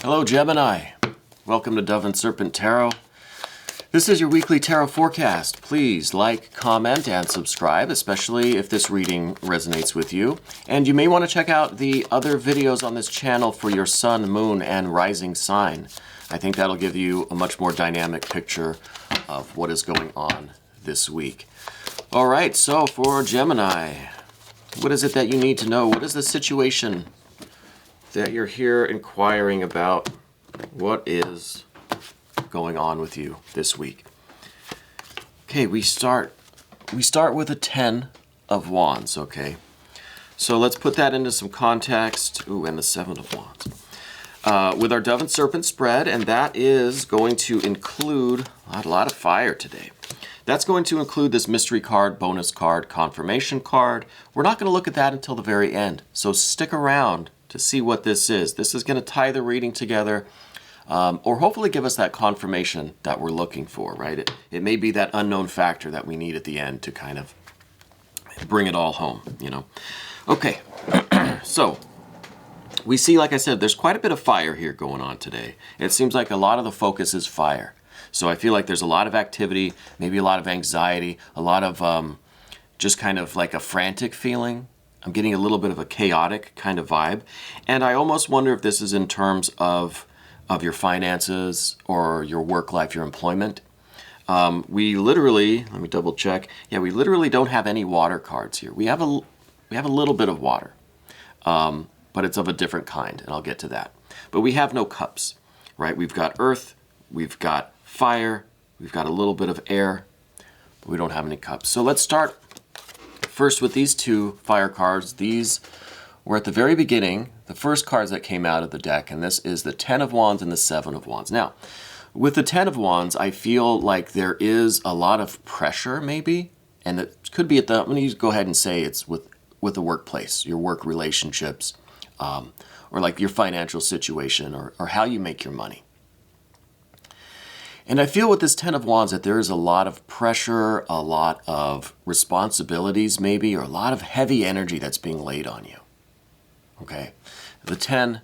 Hello, Gemini. Welcome to Dove and Serpent Tarot. This is your weekly tarot forecast. Please like, comment, and subscribe, especially if this reading resonates with you. And you may want to check out the other videos on this channel for your sun, moon, and rising sign. I think that'll give you a much more dynamic picture of what is going on this week. All right, so for Gemini, what is it that you need to know? What is the situation that you're here inquiring about? What is going on with you this week? Okay, we start with a 10 of Wands, okay? So let's put that into some context. Ooh, and the 7 of Wands. With our Dove and Serpent spread, and that is going to include a lot of fire today. That's going to include this mystery card, bonus card, confirmation card. We're not going to look at that until the very end, so stick around to see what this is. This is going to tie the reading together, or hopefully give us that confirmation that we're looking for, right? It may be that unknown factor that we need at the end to kind of bring it all home, you know? Okay, so we see, like I said, there's quite a bit of fire here going on today. It seems like a lot of the focus is fire. So I feel like there's a lot of activity, maybe a lot of anxiety, a lot of just kind of like a frantic feeling. I'm getting a little bit of a chaotic kind of vibe. And I almost wonder if this is in terms of your finances or your work life, your employment. We literally, let me double check. Yeah, we literally don't have any water cards here. We have a little bit of water, but it's of a different kind, and I'll get to that. But we have no cups, right? We've got earth, we've got fire, we've got a little bit of air, but we don't have any cups. So let's start first with these two fire cards. These were at the very beginning, the first cards that came out of the deck, and this is the 10 of Wands and the 7 of Wands. Now, with the 10 of Wands, I feel like there is a lot of pressure, maybe, and it could be at the, I'm going to go ahead and say it's with the workplace, your work relationships, or like your financial situation, or how you make your money. And I feel with this 10 of Wands that there is a lot of pressure, a lot of responsibilities maybe, or a lot of heavy energy that's being laid on you. Okay? The 10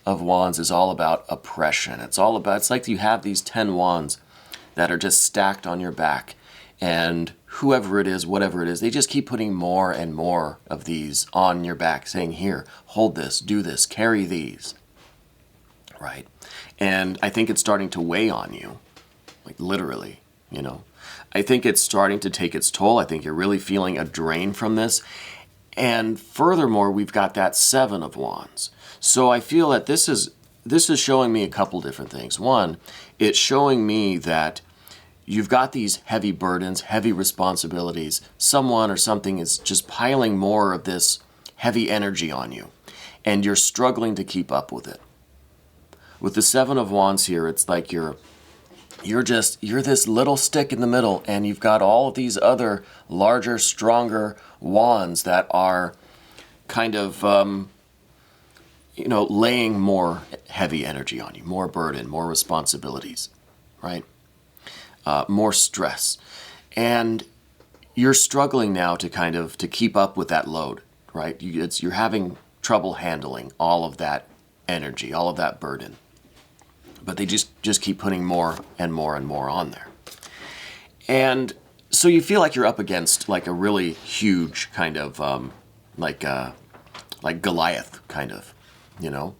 of Wands is all about oppression. It's like you have these 10 wands that are just stacked on your back. And whoever it is, whatever it is, they just keep putting more and more of these on your back, saying, here, hold this, do this, carry these. Right? And I think it's starting to weigh on you. Like literally, you know. I think it's starting to take its toll. I think you're really feeling a drain from this. And furthermore, we've got that 7 of Wands. So I feel that this is showing me a couple different things. One, it's showing me that you've got these heavy burdens, heavy responsibilities. Someone or something is just piling more of this heavy energy on you, and you're struggling to keep up with it. With the 7 of Wands here, it's like you're this little stick in the middle, and you've got all of these other larger, stronger wands that are kind of, laying more heavy energy on you, more burden, more responsibilities, right? More stress. And you're struggling now to keep up with that load, right? You're having trouble handling all of that energy, all of that burden. But they just keep putting more and more and more on there. And so you feel like you're up against like a really huge kind of, like Goliath kind of, you know?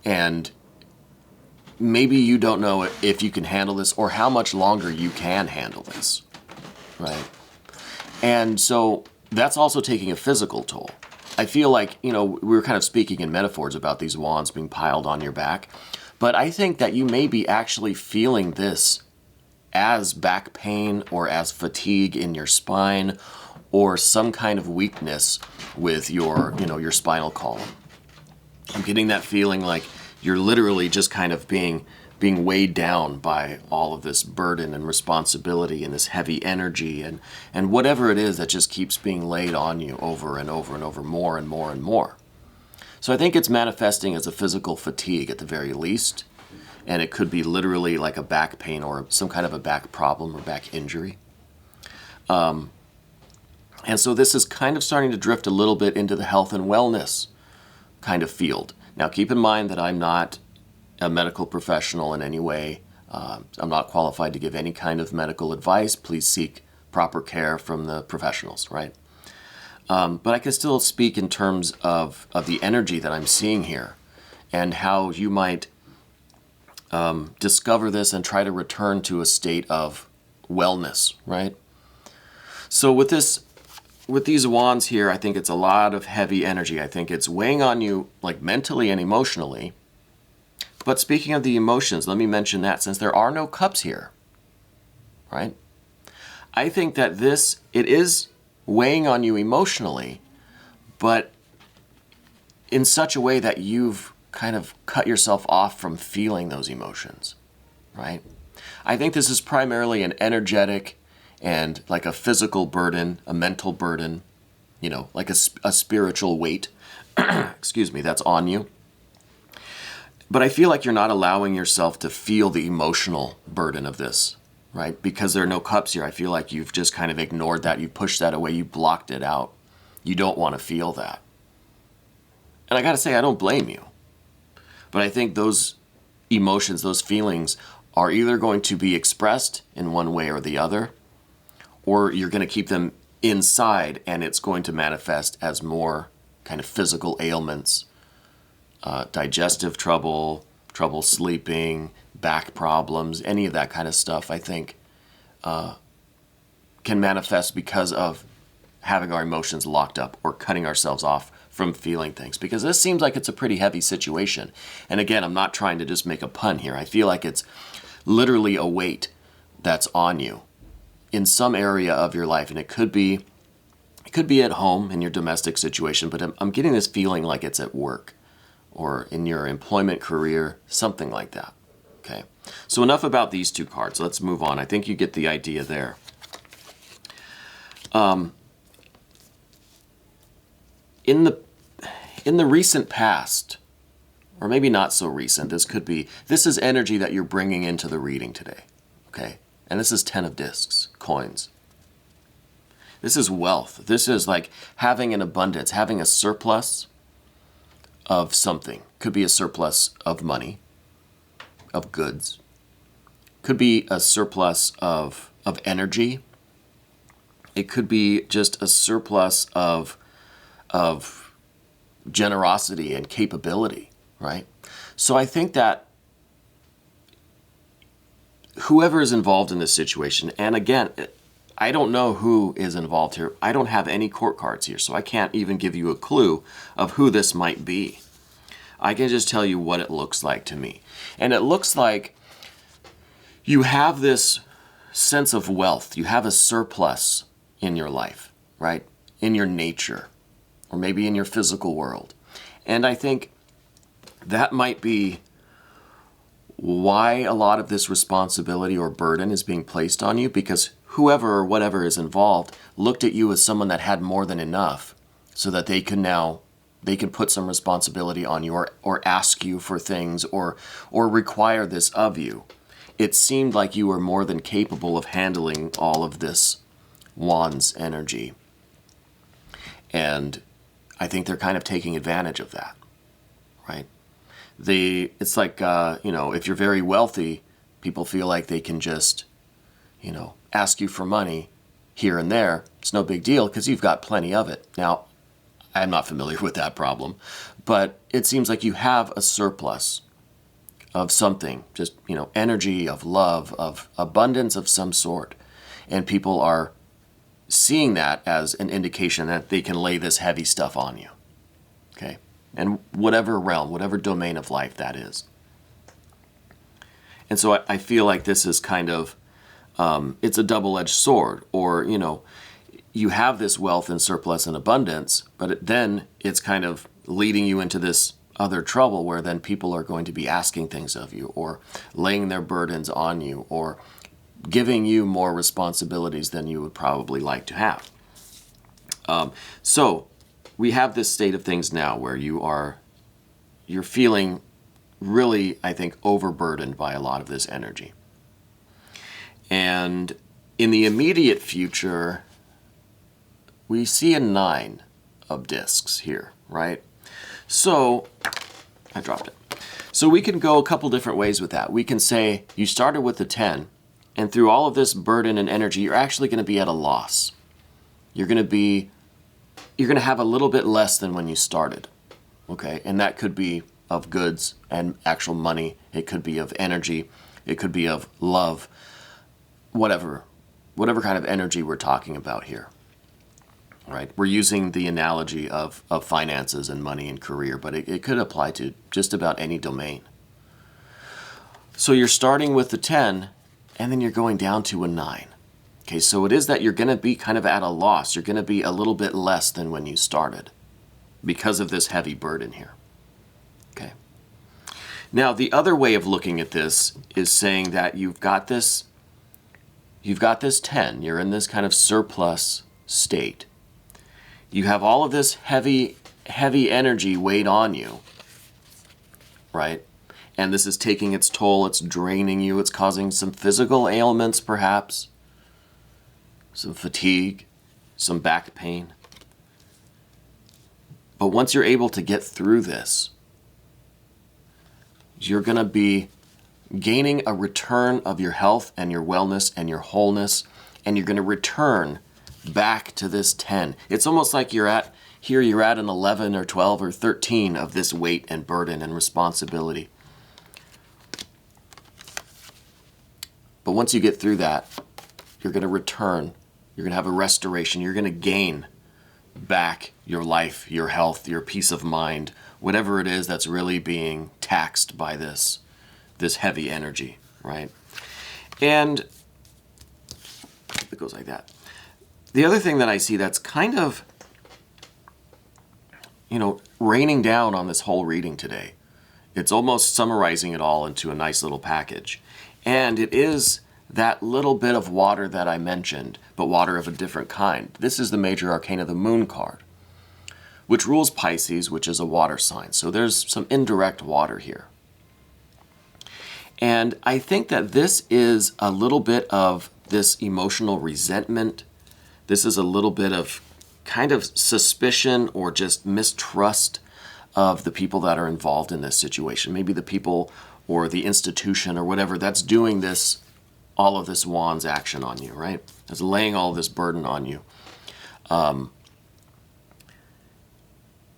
And maybe you don't know if you can handle this or how much longer you can handle this, right? And so that's also taking a physical toll. I feel like, we were kind of speaking in metaphors about these wands being piled on your back. But I think that you may be actually feeling this as back pain or as fatigue in your spine or some kind of weakness with your spinal column. I'm getting that feeling like you're literally just kind of being weighed down by all of this burden and responsibility and this heavy energy and whatever it is that just keeps being laid on you over and over and over, more and more and more. So I think it's manifesting as a physical fatigue at the very least, and it could be literally like a back pain or some kind of a back problem or back injury. And so this is kind of starting to drift a little bit into the health and wellness kind of field. Now keep in mind that I'm not a medical professional in any way. I'm not qualified to give any kind of medical advice. Please seek proper care from the professionals, right? But I can still speak in terms of the energy that I'm seeing here and how you might discover this and try to return to a state of wellness, right? So with these wands here, I think it's a lot of heavy energy. I think it's weighing on you like mentally and emotionally. But speaking of the emotions, let me mention that since there are no cups here, right? I think that it is weighing on you emotionally, but in such a way that you've kind of cut yourself off from feeling those emotions, right? I think this is primarily an energetic and like a physical burden, a mental burden, like a spiritual weight, excuse me, that's on you. But I feel like you're not allowing yourself to feel the emotional burden of this, right? Because there are no cups here. I feel like you've just kind of ignored that. You pushed that away. You blocked it out. You don't want to feel that. And I got to say, I don't blame you. But I think those emotions, those feelings are either going to be expressed in one way or the other, or you're going to keep them inside and it's going to manifest as more kind of physical ailments, digestive trouble, trouble sleeping, back problems, any of that kind of stuff, I think, can manifest because of having our emotions locked up or cutting ourselves off from feeling things. Because this seems like it's a pretty heavy situation. And again, I'm not trying to just make a pun here. I feel like it's literally a weight that's on you in some area of your life. And it could be at home in your domestic situation, but I'm getting this feeling like it's at work or in your employment career, something like that. Okay, so enough about these two cards. Let's move on. I think you get the idea there. In the recent past, or maybe not so recent, this is energy that you're bringing into the reading today. Okay, and this is 10 of discs, coins. This is wealth. This is like having an abundance, having a surplus of something. Could be a surplus of money, of goods. Could be a surplus of energy. It could be just a surplus of generosity and capability, right? So I think that whoever is involved in this situation, and again, I don't know who is involved here. I don't have any court cards here, so I can't even give you a clue of who this might be. I can just tell you what it looks like to me. And it looks like you have this sense of wealth. You have a surplus in your life, right? In your nature, or maybe in your physical world. And I think that might be why a lot of this responsibility or burden is being placed on you, because whoever or whatever is involved looked at you as someone that had more than enough so that they can put some responsibility on you or ask you for things or require this of you. It seemed like you were more than capable of handling all of this Wands energy. And I think they're kind of taking advantage of that, right? It's like, if you're very wealthy, people feel like they can just, ask you for money here and there. It's no big deal because you've got plenty of it. Now, I'm not familiar with that problem, but it seems like you have a surplus of something, just, energy, of love, of abundance of some sort. And people are seeing that as an indication that they can lay this heavy stuff on you. Okay? And whatever realm, whatever domain of life that is. And so I feel like this is kind of, it's a double-edged sword, or, you have this wealth and surplus and abundance, but then it's kind of leading you into this other trouble where then people are going to be asking things of you or laying their burdens on you or giving you more responsibilities than you would probably like to have. So we have this state of things now where you're feeling really, I think, overburdened by a lot of this energy. And in the immediate future, we see a 9 of discs here, right? So, I dropped it. So we can go a couple different ways with that. We can say you started with the 10, and through all of this burden and energy, you're actually going to be at a loss. You're going to have a little bit less than when you started. Okay? And that could be of goods and actual money. It could be of energy. It could be of love. Whatever kind of energy we're talking about here. Right? We're using the analogy of finances and money and career, but it could apply to just about any domain. So you're starting with the 10, and then you're going down to a 9. Okay, so it is that you're going to be kind of at a loss. You're going to be a little bit less than when you started because of this heavy burden here. Okay. Now, the other way of looking at this is saying that you've got this 10. You're in this kind of surplus state. You have all of this heavy energy weighed on you, right? And this is taking its toll. It's draining you. It's causing some physical ailments, perhaps. Some fatigue, some back pain. But once you're able to get through this, you're going to be gaining a return of your health and your wellness and your wholeness, and you're going to return back to this 10. It's almost like you're at an 11 or 12 or 13 of this weight and burden and responsibility. But once you get through that, you're going to return. You're going to have a restoration. You're going to gain back your life, your health, your peace of mind, whatever it is that's really being taxed by this heavy energy, right? And it goes like that. The other thing that I see that's kind of, raining down on this whole reading today, it's almost summarizing it all into a nice little package. And it is that little bit of water that I mentioned, but water of a different kind. This is the major arcana, the Moon card, which rules Pisces, which is a water sign. So there's some indirect water here. And I think that this is a little bit of this emotional resentment. This is a little bit of kind of suspicion or just mistrust of the people that are involved in this situation. Maybe the people or the institution or whatever that's doing all of this Wands action on you, right? That's laying all of this burden on you.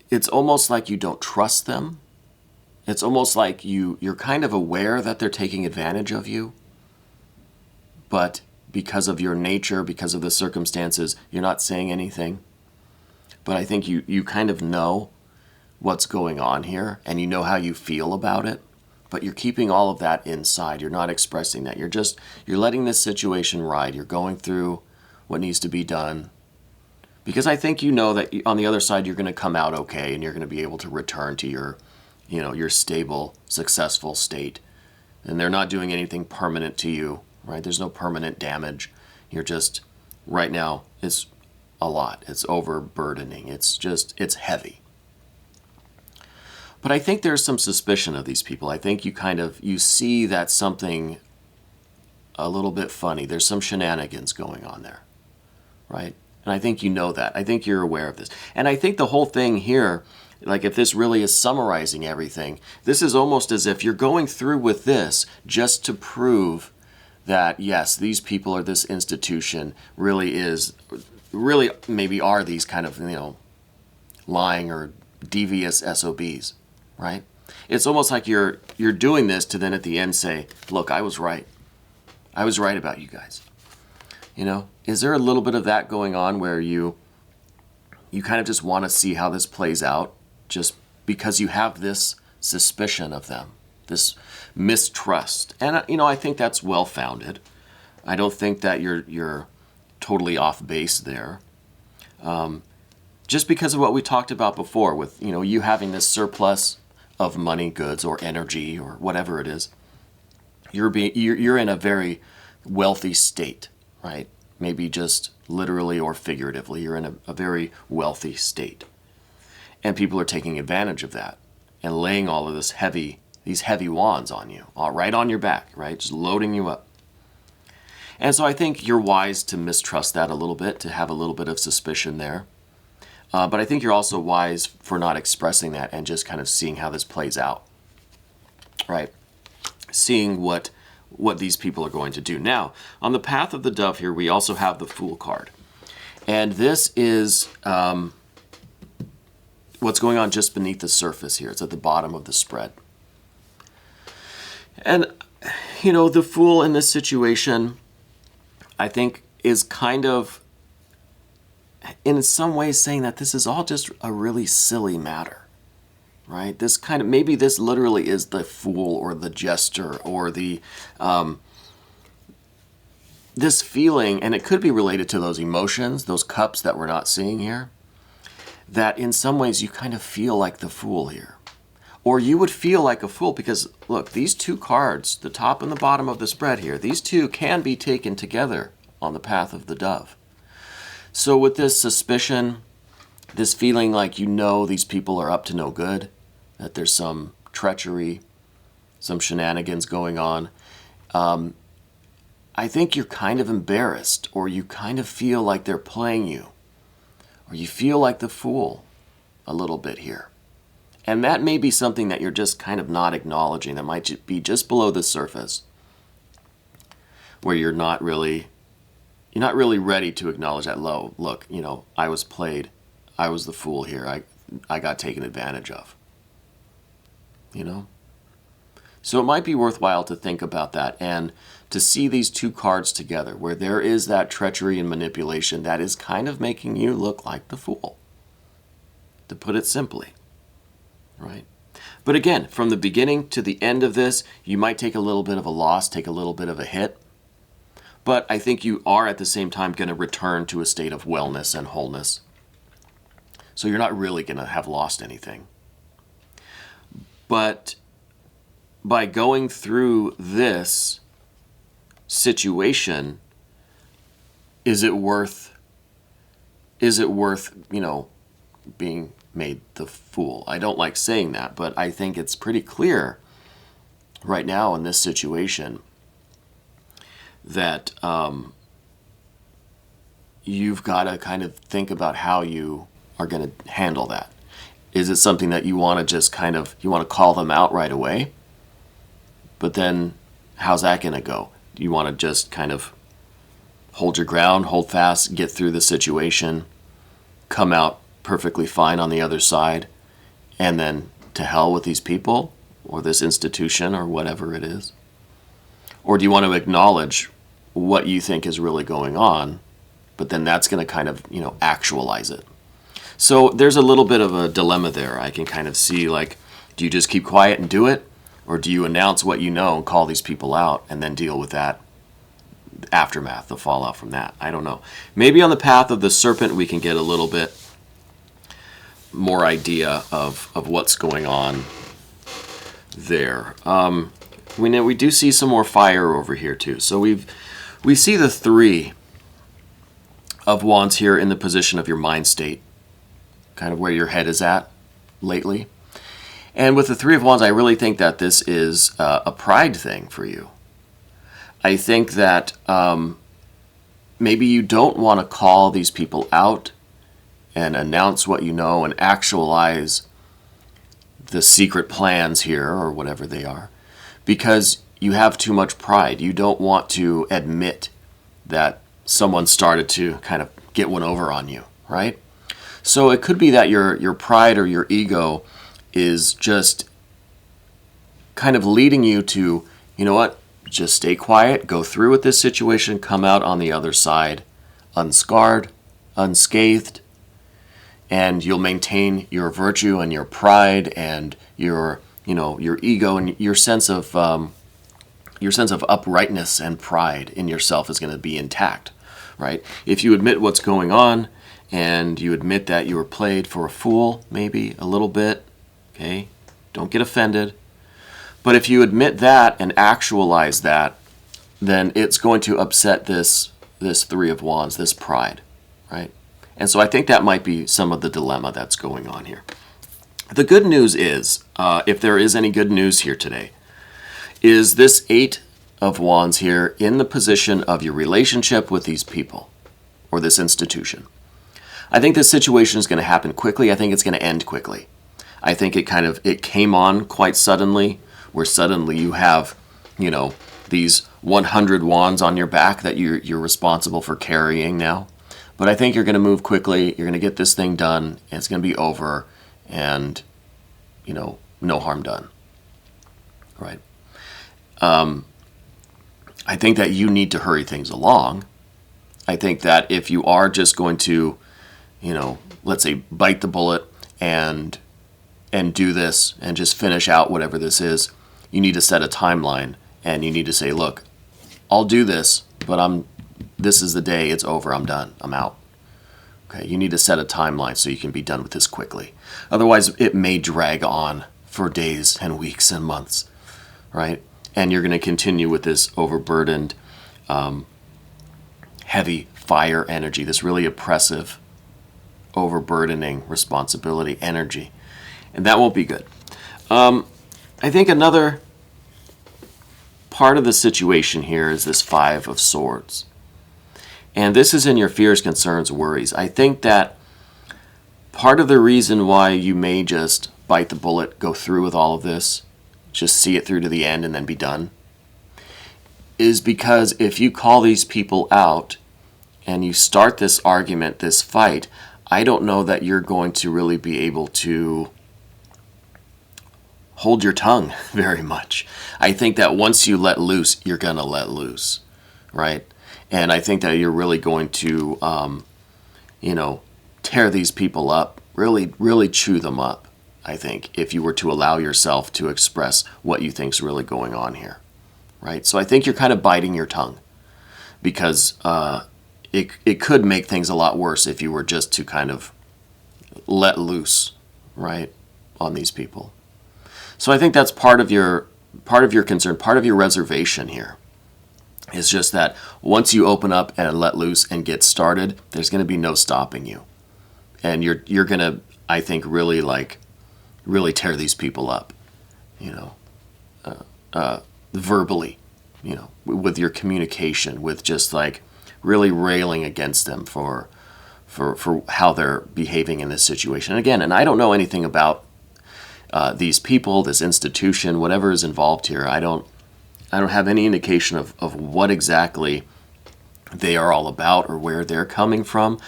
It's almost like you don't trust them. It's almost like you're kind of aware that they're taking advantage of you, but because of your nature, because of the circumstances, you're not saying anything. But I think you kind of know what's going on here, and you know how you feel about it, but you're keeping all of that inside. You're not expressing that. You're letting this situation ride. You're going through what needs to be done. Because I think you know that on the other side you're going to come out okay, and you're going to be able to return to your stable, successful state. And they're not doing anything permanent to you, right? There's no permanent damage. You're just, right now, it's a lot. It's overburdening. It's heavy. But I think there's some suspicion of these people. I think you see that something a little bit funny. There's some shenanigans going on there, right? And I think you know that. I think you're aware of this. And I think the whole thing here, like if this really is summarizing everything, this is almost as if you're going through with this just to prove that, yes, these people or this institution really maybe are these kind of, lying or devious SOBs, right? It's almost like you're doing this to then at the end say, look, I was right. I was right about you guys. Is there a little bit of that going on where you kind of just want to see how this plays out just because you have this suspicion of them, this mistrust? And, I think that's well-founded. I don't think that you're totally off base there. Just because of what we talked about before with, you having this surplus of money, goods, or energy, or whatever it is, you're in a very wealthy state, right? Maybe just literally or figuratively, you're in a very wealthy state. And people are taking advantage of that and laying all of these heavy wands on you, all right on your back, right? Just loading you up. And so I think you're wise to mistrust that a little bit, to have a little bit of suspicion there. But I think you're also wise for not expressing that and just kind of seeing how this plays out. right? Seeing what these people are going to do. Now, on the path of the dove here, we also have the Fool card. And this is what's going on just beneath the surface here. It's at the bottom of the spread. And, the Fool in this situation, I think, is kind of, in some ways, saying that this is all just a really silly matter. Right? Maybe this literally is the fool or the jester or the, this feeling, and it could be related to those emotions, those cups that we're not seeing here, that in some ways you kind of feel like the fool here. Or you would feel like a fool because, look, these two cards, the top and the bottom of the spread here, these two can be taken together on the path of the dove. So with this suspicion, this feeling like these people are up to no good, that there's some treachery, some shenanigans going on, I think you're kind of embarrassed, or you kind of feel like they're playing you, or you feel like the fool a little bit here. And that may be something that you're just kind of not acknowledging, that might be just below the surface, where you're not really ready to acknowledge that, look, I was played. I was the fool here. I got taken advantage of. So it might be worthwhile to think about that and to see these two cards together, where there is that treachery and manipulation that is kind of making you look like the fool, to put it simply, right? But again, from the beginning to the end of this, you might take a little bit of a loss, take a little bit of a hit, but I think you are at the same time going to return to a state of wellness and wholeness. So you're not really going to have lost anything. But by going through this situation, is it worth being made the fool? I don't like saying that, but I think it's pretty clear right now in this situation that you've got to kind of think about how you are going to handle that. Is it something that you want to just you want to call them out right away? But then how's that going to go? Do you want to just kind of hold your ground, hold fast, get through the situation, come out perfectly fine on the other side, and then to hell with these people or this institution or whatever it is? Or do you want to acknowledge what you think is really going on, but then that's going to kind of, actualize it? So there's a little bit of a dilemma there. I can kind of see, do you just keep quiet and do it? Or do you announce what you know and call these people out and then deal with that aftermath, the fallout from that? I don't know. Maybe on the path of the serpent we can get a little bit more idea of what's going on there. We do see some more fire over here too. So we see the Three of Wands here in the position of your mind state, kind of where your head is at lately. And with the Three of Wands, I really think that this is a pride thing for you. I think that maybe you don't want to call these people out and announce what you know and actualize the secret plans here, or whatever they are, because you have too much pride. You don't want to admit that someone started to kind of get one over on you, right? So it could be that your pride or your ego is just kind of leading you to, just stay quiet, go through with this situation, come out on the other side unscarred, unscathed, and you'll maintain your virtue and your pride and your ego, and your sense of uprightness and pride in yourself is going to be intact, right? If you admit what's going on and you admit that you were played for a fool, maybe a little bit, okay, don't get offended. But if you admit that and actualize that, then it's going to upset this Three of Wands, this pride, right? And so I think that might be some of the dilemma that's going on here. The good news is, if there is any good news here today, is this Eight of Wands here in the position of your relationship with these people or this institution. I think this situation is going to happen quickly. I think it's going to end quickly. I think it came on quite suddenly, where suddenly you have, these 100 wands on your back that you're responsible for carrying now. But I think you're going to move quickly. You're going to get this thing done. And it's going to be over, and no harm done. Right? I think that you need to hurry things along. I think that if you are just going to, let's say, bite the bullet and do this and just finish out whatever this is, you need to set a timeline, and you need to say, look, I'll do this, but this is the day, it's over, I'm done, I'm out. Okay, you need to set a timeline so you can be done with this quickly. Otherwise, it may drag on for days and weeks and months, right? And you're going to continue with this overburdened, heavy fire energy, this really oppressive, overburdening responsibility energy. And that won't be good. I think another part of the situation here is this Five of Swords. And this is in your fears, concerns, worries. I think that part of the reason why you may just bite the bullet, go through with all of this, just see it through to the end and then be done, is because if you call these people out and you start this argument, this fight, I don't know that you're going to really be able to hold your tongue very much. I think that once you let loose, you're going to let loose, right? And I think that you're really going to, tear these people up, really, really chew them up, I think, if you were to allow yourself to express what you think's really going on here, right? So I think you're kind of biting your tongue, because it could make things a lot worse if you were just to kind of let loose, right, on these people. So I think that's part of your concern, part of your reservation here. It's just that once you open up and let loose and get started, there's going to be no stopping you. And you're going to, I think, really tear these people up, verbally, with your communication, with just like really railing against them for how they're behaving in this situation. And again, and I don't know anything about these people, this institution, whatever is involved here. I don't have any indication of what exactly they are all about or where they're coming from.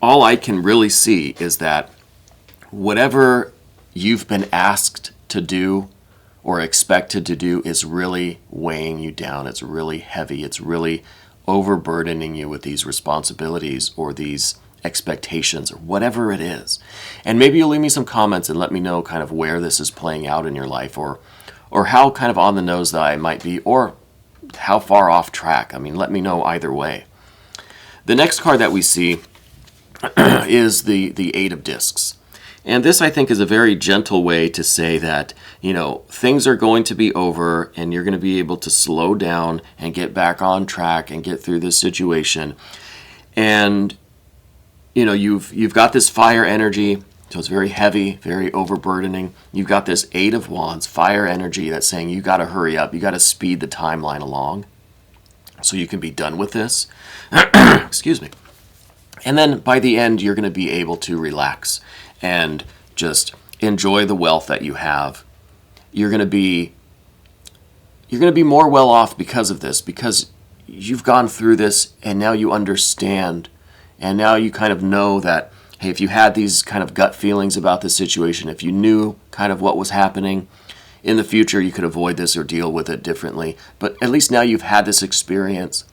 All I can really see is that whatever you've been asked to do or expected to do is really weighing you down. It's really heavy. It's really overburdening you with these responsibilities or these expectations or whatever it is. And maybe you'll leave me some comments and let me know kind of where this is playing out in your life, or how kind of on the nose that I might be, or how far off track. I mean, let me know either way. The next card that we see is the Eight of Discs. And this, I think, is a very gentle way to say that, things are going to be over and you're going to be able to slow down and get back on track and get through this situation. And, you've got this fire energy, so it's very heavy, very overburdening. You've got this Eight of Wands, fire energy, that's saying you got to hurry up. You got to speed the timeline along so you can be done with this. Excuse me. And then by the end, you're going to be able to relax and just enjoy the wealth that you have. You're going to be more well off because of this, because you've gone through this and now you understand, and now you kind of know that, hey, if you had these kind of gut feelings about this situation, if you knew kind of what was happening in the future, you could avoid this or deal with it differently. But at least now you've had this experience.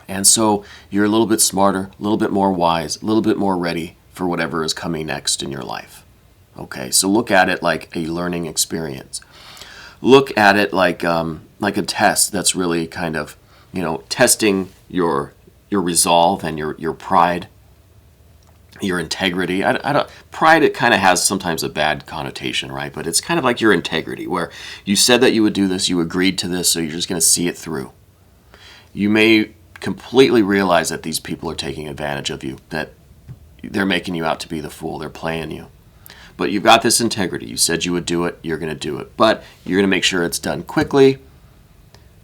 And so you're a little bit smarter, a little bit more wise, a little bit more ready for whatever is coming next in your life. Okay, so look at it like a learning experience. Look at it like a test that's really kind of, testing your resolve and your pride, your integrity. Pride, it kind of has sometimes a bad connotation, right? But it's kind of like your integrity, where you said that you would do this, you agreed to this, so you're just going to see it through. You may completely realize that these people are taking advantage of you, that they're making you out to be the fool, they're playing you. But you've got this integrity. You said you would do it, you're going to do it. But you're going to make sure it's done quickly,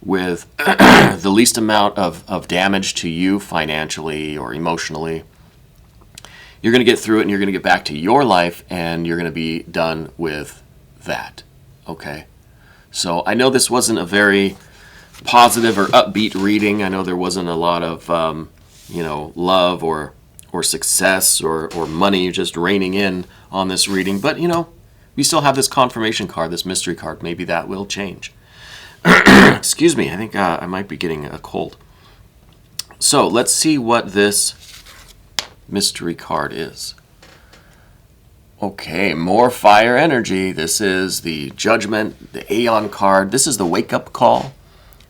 with the least amount of damage to you financially or emotionally. You're going to get through it and you're going to get back to your life and you're going to be done with that. Okay? So I know this wasn't a very positive or upbeat reading. I know there wasn't a lot of, love or success or money just raining in on this reading. But, we still have this confirmation card, this mystery card. Maybe that will change. Excuse me. I think I might be getting a cold. So let's see what this mystery card is. Okay, more fire energy. This is the Judgment, the Aeon card. This is the wake-up call.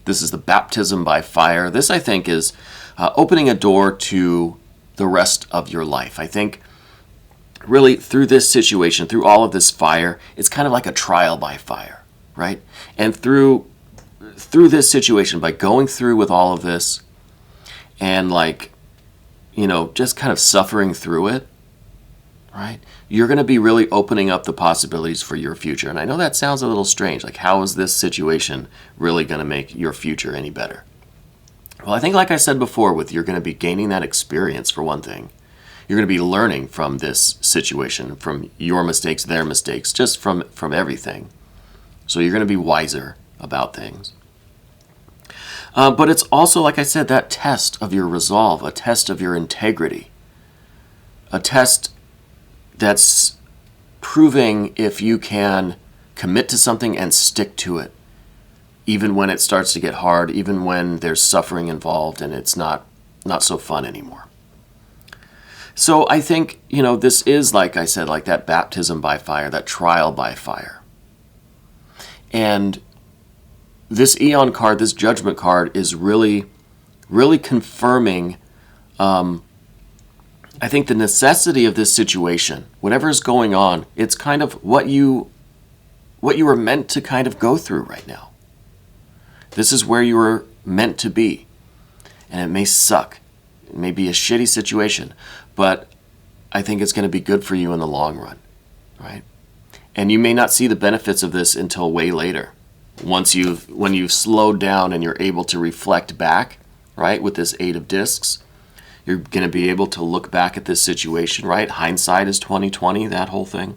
This is the baptism by fire. This, I think, is opening a door to the rest of your life. I think really through this situation, through all of this fire, it's kind of like a trial by fire, right? And through this situation, by going through with all of this and just kind of suffering through it, right? You're going to be really opening up the possibilities for your future. And I know that sounds a little strange. Like, how is this situation really going to make your future any better? Well, I think, like I said before, you're going to be gaining that experience, for one thing. You're going to be learning from this situation, from your mistakes, their mistakes, just from everything. So you're going to be wiser about things. But it's also, like I said, that test of your resolve, a test of your integrity, a test that's proving if you can commit to something and stick to it, even when it starts to get hard, even when there's suffering involved and it's not so fun anymore. So I think, this is, like I said, like that baptism by fire, that trial by fire. And this Aeon card, this Judgment card, is really, really confirming, I think, the necessity of this situation. Whatever is going on, it's kind of what you were meant to kind of go through right now. This is where you were meant to be. And it may suck. It may be a shitty situation, but I think it's going to be good for you in the long run, right? And you may not see the benefits of this until way later. When you've slowed down and you're able to reflect back, right, with this 8 of discs, you're going to be able to look back at this situation, right? Hindsight is 20/20, that whole thing.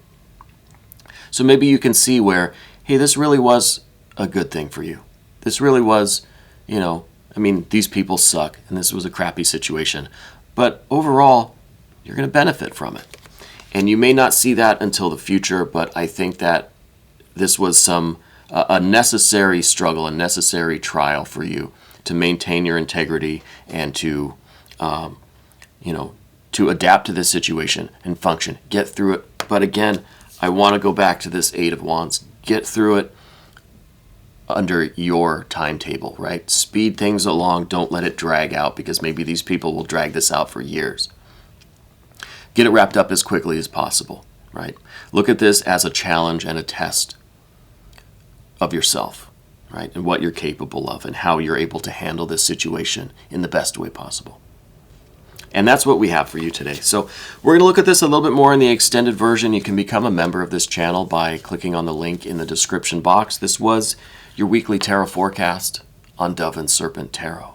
So maybe you can see where, hey, this really was a good thing for you. This really was, these people suck and this was a crappy situation. But overall, you're going to benefit from it. And you may not see that until the future, but I think that this was a necessary struggle, a necessary trial for you to maintain your integrity and to adapt to this situation and function, get through it. But again, I want to go back to this 8 of Wands. Get through it under your timetable, right? Speed things along. Don't let it drag out, because maybe these people will drag this out for years. Get it wrapped up as quickly as possible, right? Look at this as a challenge and a test of yourself, right? And what you're capable of and how you're able to handle this situation in the best way possible. And that's what we have for you today. So we're going to look at this a little bit more in the extended version. You can become a member of this channel by clicking on the link in the description box. This was your weekly tarot forecast on Dove and Serpent Tarot.